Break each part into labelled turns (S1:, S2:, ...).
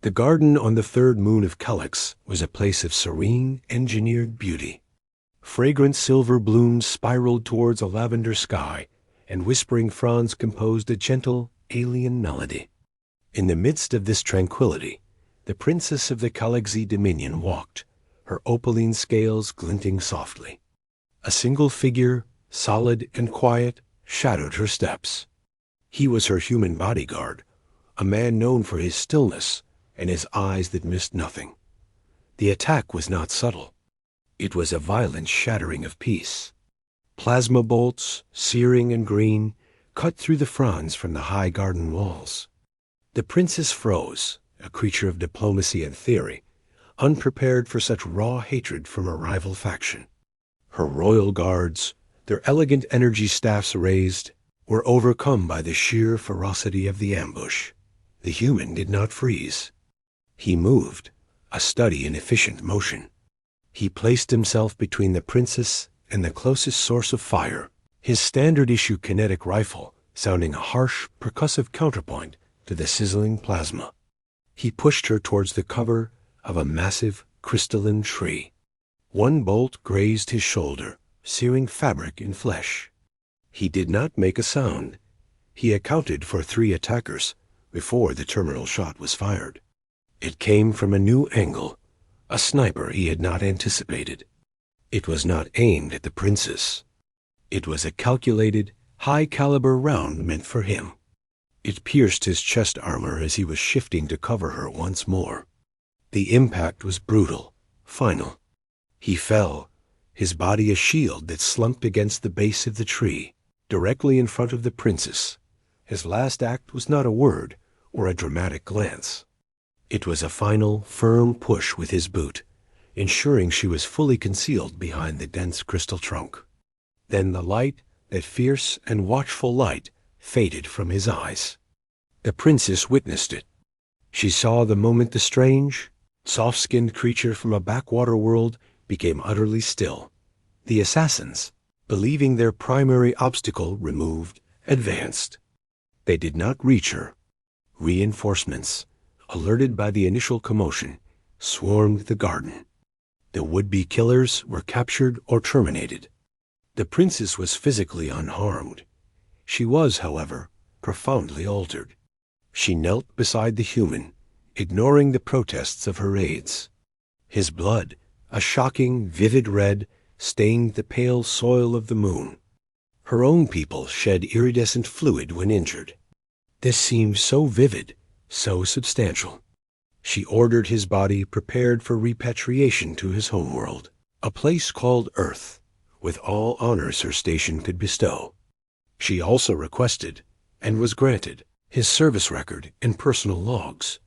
S1: The garden on the third moon of Calix was a place of serene, engineered beauty. Fragrant silver blooms spiraled towards a lavender sky, and whispering fronds composed a gentle, alien melody. In the midst of this tranquility, the princess of the Calixi dominion walked, her opaline scales glinting softly. A single figure, solid and quiet, shadowed her steps. He was her human bodyguard, a man known for his stillness and his eyes that missed nothing. The attack was not subtle. It was a violent shattering of peace. Plasma bolts, searing and green, cut through the fronds from the high garden walls. The princess froze, a creature of diplomacy and theory, unprepared for such raw hatred from a rival faction. Her royal guards, their elegant energy staffs raised, were overcome by the sheer ferocity of the ambush. The human did not freeze. He moved, a study in efficient motion. He placed himself between the princess and the closest source of fire, his standard-issue kinetic rifle sounding a harsh, percussive counterpoint to the sizzling plasma. He pushed her towards the cover of a massive, crystalline tree. One bolt grazed his shoulder, searing fabric and flesh. He did not make a sound. He accounted for 3 attackers before the terminal shot was fired. It came from a new angle, a sniper he had not anticipated. It was not aimed at the princess. It was a calculated, high-caliber round meant for him. It pierced his chest armor as he was shifting to cover her once more. The impact was brutal, final. He fell, his body a shield that slumped against the base of the tree, directly in front of the princess. His last act was not a word or a dramatic glance. It was a final, firm push with his boot, ensuring she was fully concealed behind the dense crystal trunk. Then the light, that fierce and watchful light, faded from his eyes. The princess witnessed it. She saw the moment the strange, soft-skinned creature from a backwater world became utterly still. The assassins, believing their primary obstacle removed, advanced. They did not reach her. Reinforcements, alerted by the initial commotion, swarmed the garden. The would-be killers were captured or terminated. The princess was physically unharmed. She was, however, profoundly altered. She knelt beside the human, ignoring the protests of her aides. His blood, a shocking, vivid red, stained the pale soil of the moon. Her own people shed iridescent fluid when injured. This seemed so vivid, so substantial. She ordered his body prepared for repatriation to his homeworld, a place called Earth, with all honors her station could bestow. She also requested, and was granted, his service record and personal logs.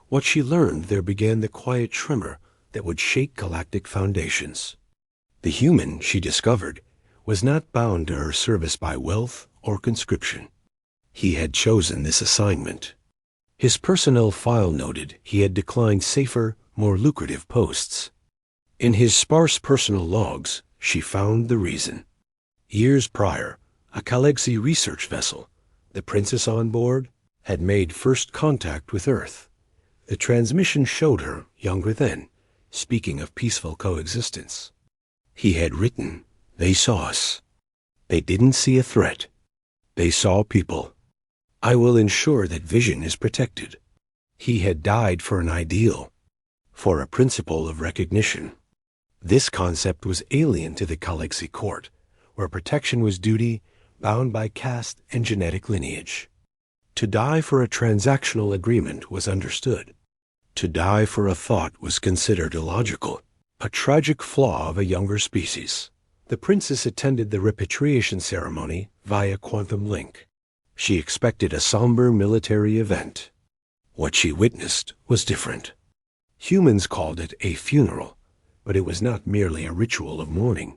S1: What she learned there began the quiet tremor that would shake galactic foundations. The human, she discovered, was not bound to her service by wealth or conscription. He had chosen this assignment. His personnel file noted he had declined safer, more lucrative posts. In his sparse personal logs, she found the reason. Years prior, a Calixi research vessel, the princess on board, had made first contact with Earth. The transmission showed her, younger then, speaking of peaceful coexistence. He had written, "They saw us. They didn't see a threat. They saw people. I will ensure that vision is protected." He had died for an ideal, for a principle of recognition. This concept was alien to the Calixi court, where protection was duty bound by caste and genetic lineage. To die for a transactional agreement was understood. To die for a thought was considered illogical, a tragic flaw of a younger species. The princess attended the repatriation ceremony via quantum link. She expected a somber military event. What she witnessed was different. Humans called it a funeral, but it was not merely a ritual of mourning.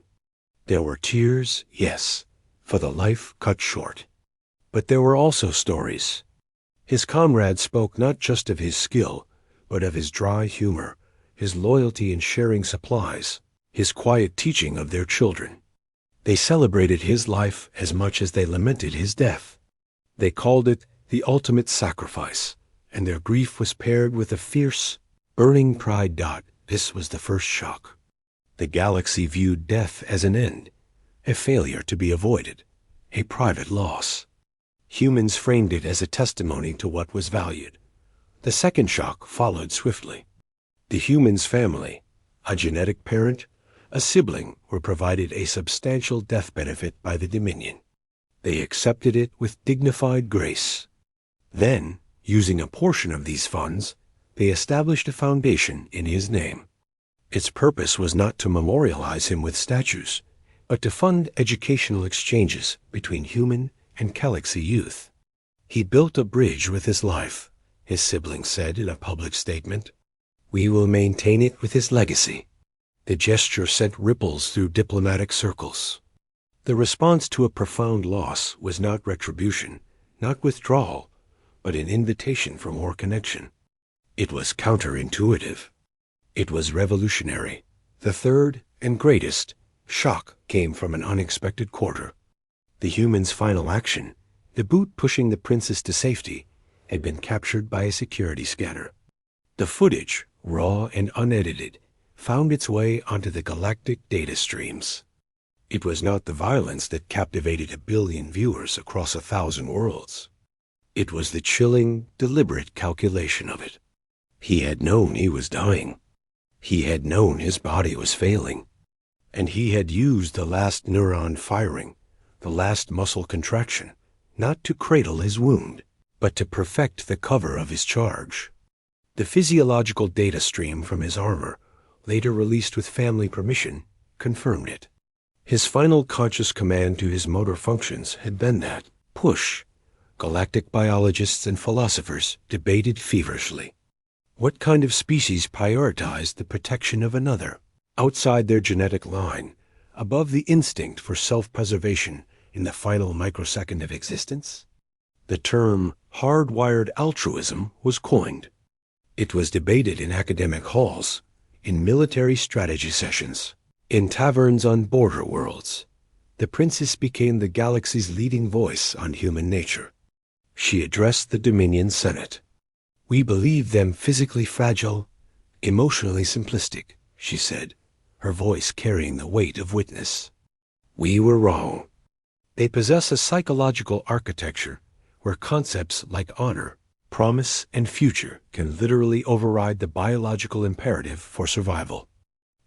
S1: There were tears, yes, for the life cut short. But there were also stories. His comrades spoke not just of his skill, but of his dry humor, his loyalty in sharing supplies, his quiet teaching of their children. They celebrated his life as much as they lamented his death. They called it the ultimate sacrifice, and their grief was paired with a fierce, burning pride. This was the first shock. The galaxy viewed death as an end, a failure to be avoided, a private loss. Humans framed it as a testimony to what was valued. The second shock followed swiftly. The human's family, a genetic parent, a sibling, were provided a substantial death benefit by the Dominion. They accepted it with dignified grace. Then, using a portion of these funds, they established a foundation in his name. Its purpose was not to memorialize him with statues, but to fund educational exchanges between human and galaxy youth. He built a bridge with his life, his siblings said in a public statement. We will maintain it with his legacy. The gesture sent ripples through diplomatic circles. The response to a profound loss was not retribution, not withdrawal, but an invitation for more connection. It was counterintuitive. It was revolutionary. The third and greatest shock came from an unexpected quarter. The human's final action, the boot pushing the princess to safety, had been captured by a security scanner. The footage, raw and unedited, found its way onto the galactic data streams. It was not the violence that captivated 1 billion viewers across 1,000 worlds. It was the chilling, deliberate calculation of it. He had known he was dying. He had known his body was failing. And he had used the last neuron firing, the last muscle contraction, not to cradle his wound, but to perfect the cover of his charge. The physiological data stream from his armor, later released with family permission, confirmed it. His final conscious command to his motor functions had been that push. Galactic biologists and philosophers debated feverishly. What kind of species prioritized the protection of another, outside their genetic line, above the instinct for self-preservation in the final microsecond of existence? The term hardwired altruism was coined. It was debated in academic halls, in military strategy sessions, in taverns on border worlds. The princess became the galaxy's leading voice on human nature. She addressed the Dominion Senate. We believe them physically fragile, emotionally simplistic, she said, her voice carrying the weight of witness. We were wrong. They possess a psychological architecture where concepts like honor, promise, and future can literally override the biological imperative for survival.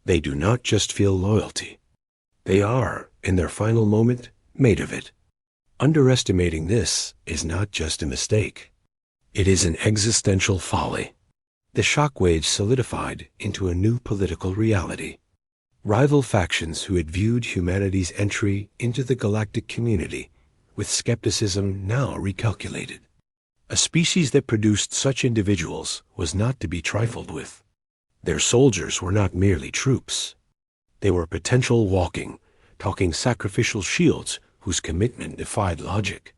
S1: They do not just feel loyalty. They are, in their final moment, made of it. Underestimating this is not just a mistake. It is an existential folly. The shockwaves solidified into a new political reality. Rival factions who had viewed humanity's entry into the galactic community with skepticism now recalculated. A species that produced such individuals was not to be trifled with. Their soldiers were not merely troops. They were potential walking, talking sacrificial shields whose commitment defied logic.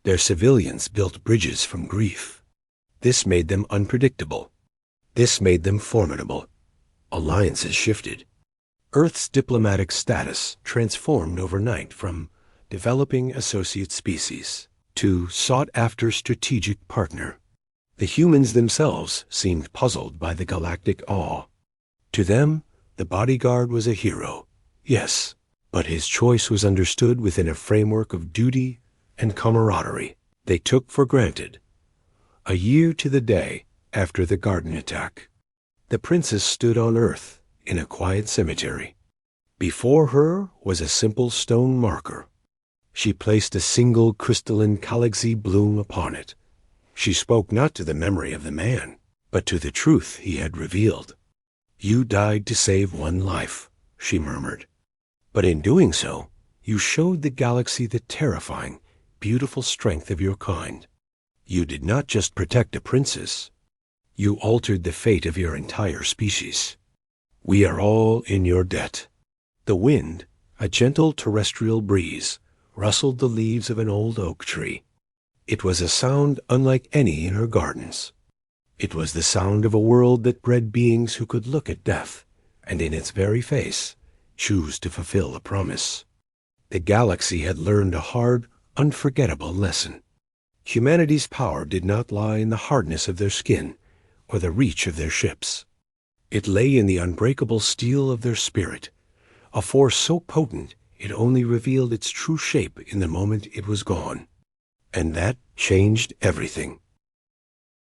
S1: Their civilians built bridges from grief. This made them unpredictable. This made them formidable. Alliances shifted. Earth's diplomatic status transformed overnight from developing associate species to sought-after strategic partner. The humans themselves seemed puzzled by the galactic awe. To them, the Bodyguard was a hero, yes, but his choice was understood within a framework of duty and camaraderie they took for granted. A year to the day after the garden attack, the princess stood on Earth in a quiet cemetery. Before her was a simple stone marker. She placed a single crystalline galaxy bloom upon it. She spoke not to the memory of the man, but to the truth he had revealed. You died to save one life, she murmured. But in doing so, you showed the galaxy the terrifying, beautiful strength of your kind. You did not just protect a princess. You altered the fate of your entire species. We are all in your debt. The wind, a gentle terrestrial breeze, rustled the leaves of an old oak tree. It was a sound unlike any in her gardens. It was the sound of a world that bred beings who could look at death, and in its very face, choose to fulfill a promise. The galaxy had learned a hard, unforgettable lesson. Humanity's power did not lie in the hardness of their skin or the reach of their ships. It lay in the unbreakable steel of their spirit, a force so potent it only revealed its true shape in the moment it was gone. And that changed everything.